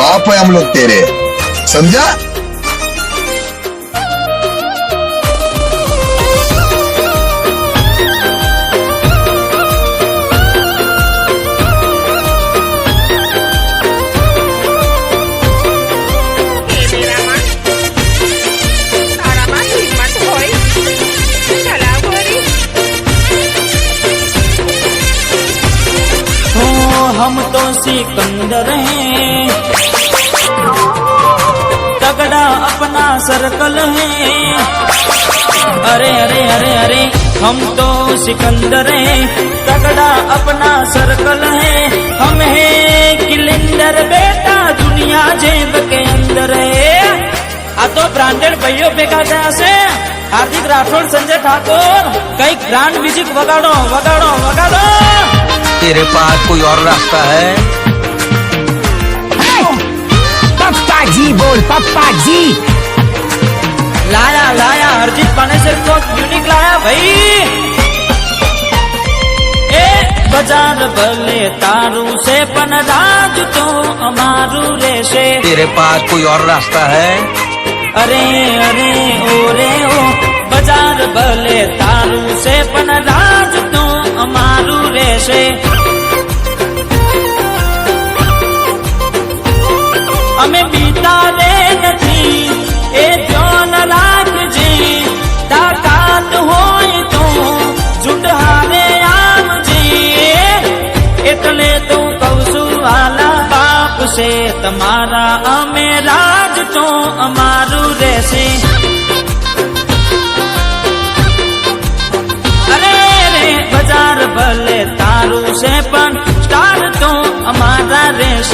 बाप है हम लोग तेरे, समझा? हम तो सिकंदर हैं, तगड़ा अपना सर्कल है। अरे अरे अरे अरे हम तो सिकंदर हैं, तगड़ा अपना सर्कल है। हम है किलेंडर बेटा, दुनिया जेब के अंदर है। आ तो ब्रांडेड भाइयों बेगा से हार्दिक राठौड़, संजय ठाकुर, कई ग्रांड म्यूजिक वगाड़ो वगाड़ो वगाड़ो। तेरे पास कोई और रास्ता है? पप्पा जी बोल, पप्पा जी। लाया लाया हरजीत पानेसर को यूनिक लाया भाई। ए बाजार भले तारू से पन राज तो अमारू रेसे। तेरे पास कोई और रास्ता है? अरे अरे ओरे ओ बाजार भले तारू से पन राज तो अमारू रेसे। અમે બીતા રે નથી એ ધ્યાન રાખજે, તાકાત હોય તો જુટ હારે આવજે। એટલે તો કહું છું વાલા બાપ છે તમારા, અમે રાજ તો અમારું રહેશે। અરે રે બજાર ભલે તારું છે પણ